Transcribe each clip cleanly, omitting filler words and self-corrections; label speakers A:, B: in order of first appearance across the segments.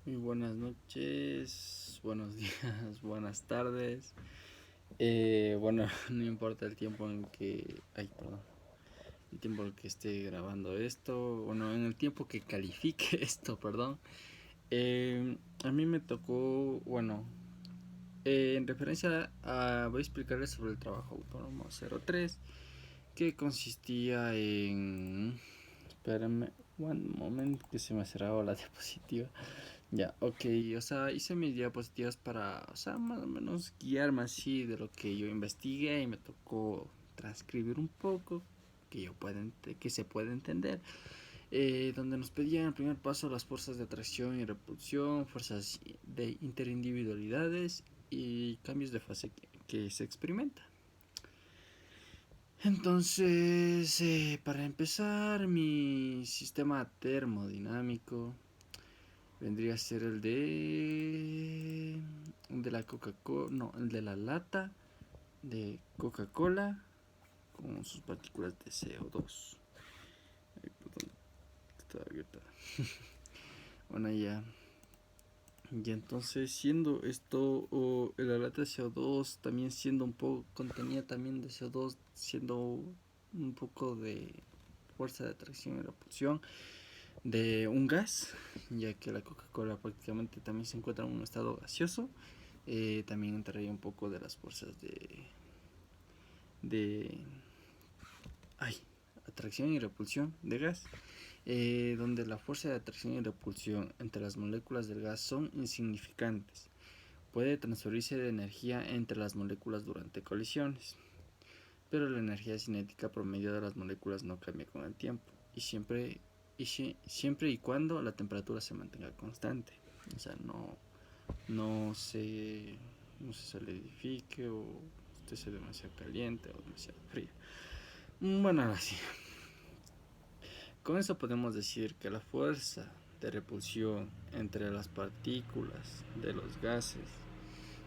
A: Muy buenas noches, buenos días, buenas tardes. Bueno, no importa el tiempo en que, perdón, el tiempo en que esté grabando esto, bueno, en el tiempo que califique esto, perdón. A mí me tocó, bueno, en referencia a, voy a explicarles sobre el trabajo autónomo 03, que consistía en, espérenme, un momento que se me cerraba la diapositiva. Ya, ok, o sea, hice mis diapositivas para, o sea, más o menos guiarme así de lo que yo investigué y me tocó transcribir un poco que se puede entender, donde nos pedían el primer paso las fuerzas de atracción y repulsión, fuerzas de interindividualidades y cambios de fase que se experimenta. Entonces, para empezar, mi sistema termodinámico vendría a ser el de la Coca-Cola, no, el de la lata de Coca-Cola con sus partículas de CO2. Ay, perdón, está abierta. Bueno, ya. Y entonces, siendo esto, la lata de CO2 también siendo un poco, contenía también de CO2, siendo un poco de fuerza de atracción y repulsión de un gas, ya que la Coca-Cola prácticamente también se encuentra en un estado gaseoso. También entraría un poco de las fuerzas de ay, atracción y repulsión de gas, donde la fuerza de atracción y repulsión entre las moléculas del gas son insignificantes. Puede transferirse de energía entre las moléculas durante colisiones, pero la energía cinética promedio de las moléculas no cambia con el tiempo siempre y cuando la temperatura se mantenga constante. O sea, no se solidifique o esté sea demasiado caliente o demasiado frío. Bueno, ahora sí. Con eso podemos decir que la fuerza de repulsión entre las partículas de los gases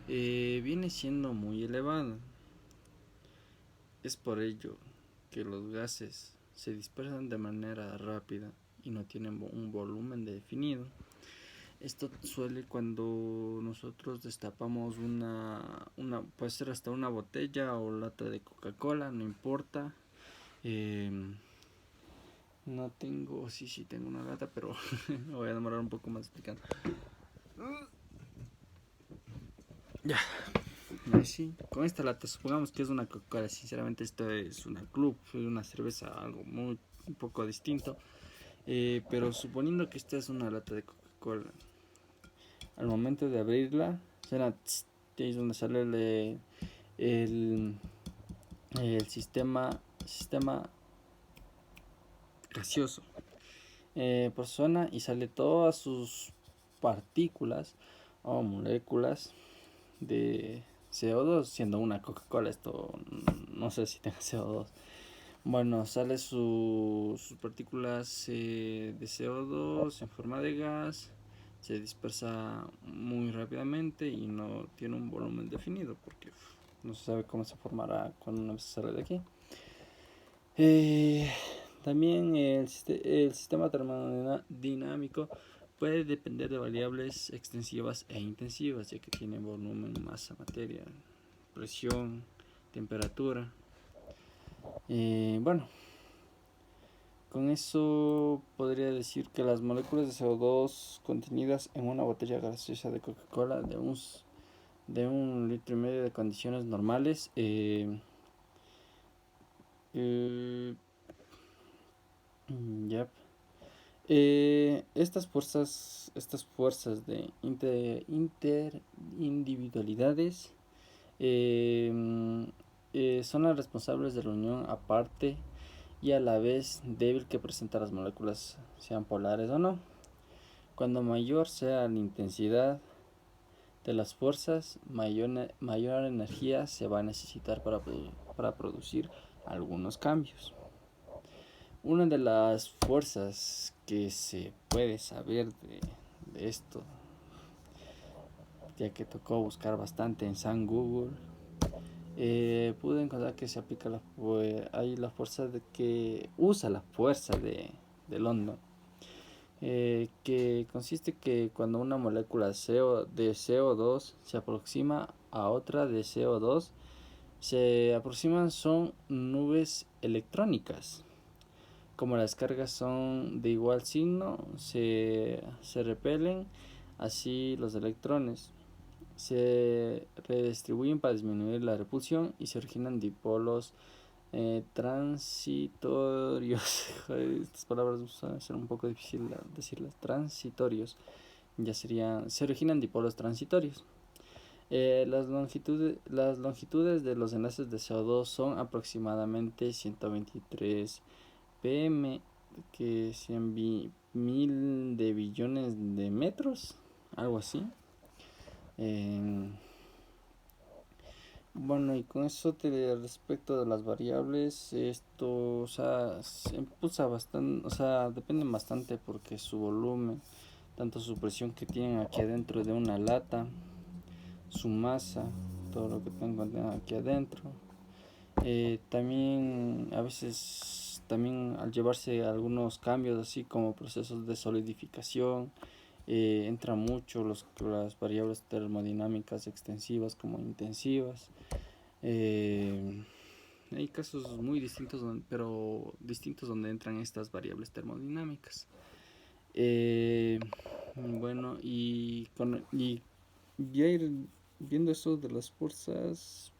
A: viene siendo muy elevada. Es por ello que los gases se dispersan de manera rápida y no tienen un volumen definido. Esto suele cuando nosotros destapamos puede ser hasta una botella o lata de Coca-Cola, no importa. Eh, no tengo, sí tengo una lata, pero me voy a demorar un poco más explicando. Ya, sí, con esta lata, supongamos que es una Coca-Cola, sinceramente esto es una club, es una cerveza, algo un poco distinto. Pero suponiendo que esta es una lata de Coca-Cola, al momento de abrirla, suena tss, ahí es donde sale el, el sistema gaseoso. Pues suena y sale todas sus partículas o moléculas de CO2, siendo una Coca-Cola. Esto no sé si tenga CO2. Bueno, sale sus partículas de CO2 en forma de gas, se dispersa muy rápidamente y no tiene un volumen definido porque no se sabe cómo se formará cuando una vez sale de aquí. Eh, También el sistema termodinámico puede depender de variables extensivas e intensivas, ya que tiene volumen, masa, materia, presión, temperatura. Bueno, con eso podría decir que las moléculas de CO2 contenidas en una botella gaseosa de Coca-Cola de un litro y medio de condiciones normales, eh, yep. Estas fuerzas de interindividualidades son las responsables de la unión aparte y a la vez débil que presentan las moléculas, sean polares o no. Cuando mayor sea la intensidad de las fuerzas, mayor energía se va a necesitar para producir algunos cambios. Una de las fuerzas que se puede saber de esto, ya que tocó buscar bastante en San Google, pude encontrar que se aplica hay la fuerza de que usa la fuerza de London, que consiste que cuando una molécula de CO2 se aproxima a otra de CO2, se aproximan son nubes electrónicas. Como las cargas son de igual signo, se repelen así los electrones. Se redistribuyen para disminuir la repulsión y se originan dipolos transitorios. Estas palabras van a ser un poco difícil decirlas. Transitorios. Ya serían, se originan dipolos transitorios. Las longitudes de los enlaces de CO2 son aproximadamente 123 pm, que sean mil de billones de metros, algo así. Bueno, y con eso respecto de las variables, esto, o sea, se impulsa bastante, o sea, dependen bastante porque su volumen, tanto su presión que tienen aquí adentro de una lata, su masa, todo lo que tengo aquí adentro. También a veces, también al llevarse algunos cambios así como procesos de solidificación, entra mucho las variables termodinámicas extensivas como intensivas. Eh, Hay casos muy distintos, pero distintos donde entran estas variables termodinámicas. Eh, bueno, y ya ir viendo eso de las fuerzas,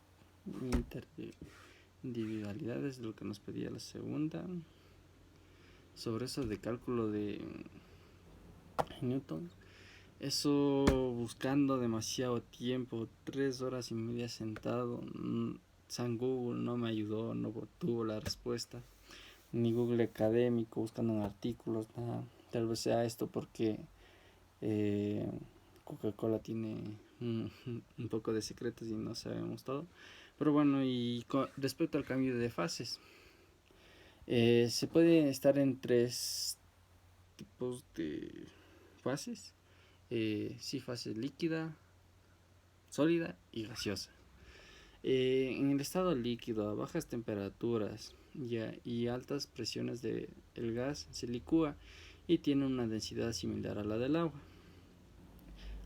A: individualidades, de lo que nos pedía la segunda, sobre eso de cálculo de Newton. Eso buscando demasiado tiempo, 3 horas y media sentado. San Google no me ayudó, no tuvo la respuesta. Ni Google académico buscando en artículos, nada. Tal vez sea esto porque eh, Coca-Cola tiene un poco de secretos y no sabemos todo. Pero bueno, y respecto al cambio de fases, se puede estar en 3 tipos de fases. Sí, fase líquida, sólida y gaseosa. En el estado líquido, a bajas temperaturas y altas presiones el gas se licúa y tiene una densidad similar a la del agua.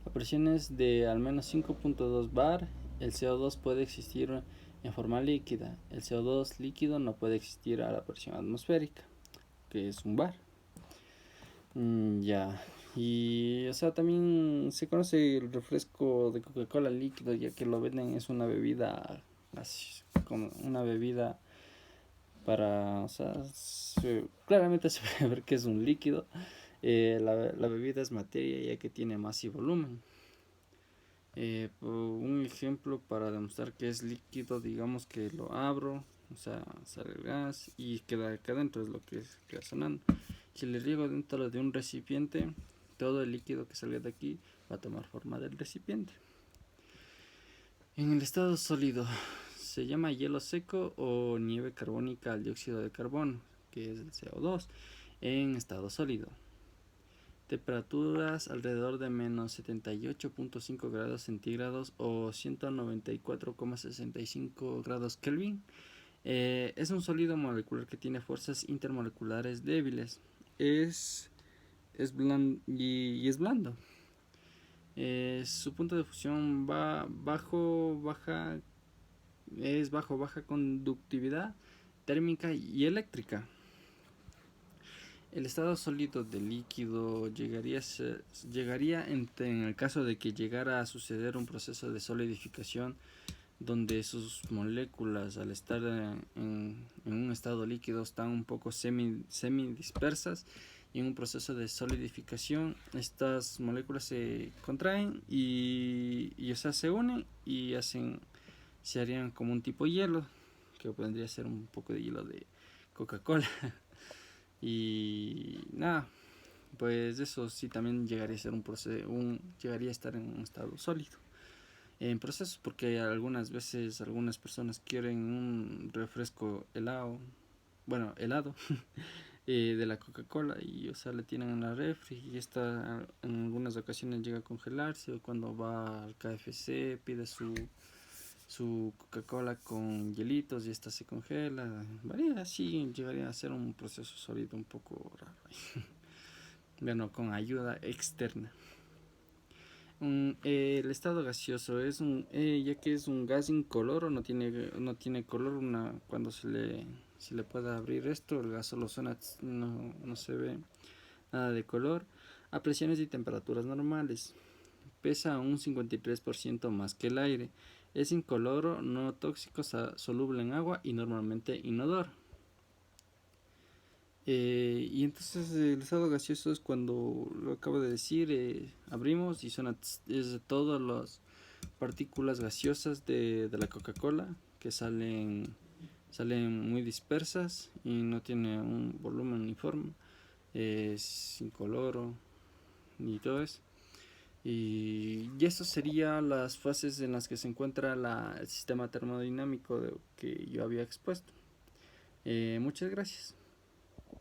A: A presiones de al menos 5.2 bar, el CO2 puede existir en forma líquida. El CO2 líquido no puede existir a la presión atmosférica, que es un bar. Ya. Y, o sea, también se conoce el refresco de Coca-Cola líquido, ya que lo venden, es una bebida, así, como una bebida para, o sea, claramente se puede ver que es un líquido. La bebida es materia, ya que tiene masa y volumen. Un ejemplo para demostrar que es líquido, digamos que lo abro, o sea, sale el gas y queda acá adentro, es lo que queda sonando. Si le riego dentro de un recipiente, todo el líquido que salga de aquí va a tomar forma del recipiente. En el estado sólido se llama hielo seco o nieve carbónica al dióxido de carbono, que es el CO2, en estado sólido. Temperaturas alrededor de menos 78.5 grados centígrados o 194,65 grados Kelvin. Es un sólido molecular que tiene fuerzas intermoleculares débiles. Es blando. Su punto de fusión es baja conductividad térmica y eléctrica. El estado sólido del líquido llegaría en el caso de que llegara a suceder un proceso de solidificación donde sus moléculas, al estar en un estado líquido, están un poco semi dispersas, y en un proceso de solidificación estas moléculas se contraen y o sea, se unen y se harían como un tipo de hielo, que podría ser un poco de hielo de Coca-Cola. Y nada, pues eso sí también llegaría a ser llegaría a estar en un estado sólido en proceso, porque algunas veces algunas personas quieren un refresco helado de la Coca-Cola, y o sea, le tienen en la refri y esta en algunas ocasiones llega a congelarse, o cuando va al KFC pide su Coca-Cola con hielitos y esta se congela. Varía, así llegaría a ser un proceso sólido un poco raro. bueno, con ayuda externa. El estado gaseoso es ya que es un gas incoloro, no tiene color. Cuando se le pueda abrir esto, el gas solo suena, no se ve nada de color, a presiones y temperaturas normales. Pesa un 53% más que el aire. Es incoloro, no tóxico, soluble en agua y normalmente inodoro. Y entonces el estado gaseoso es cuando lo acabo de decir, abrimos y suena es de todas las partículas gaseosas de la Coca-Cola que salen muy dispersas y no tiene un volumen uniforme, es incoloro y todo eso. Y eso serían las fases en las que se encuentra el sistema termodinámico que yo había expuesto. Muchas gracias.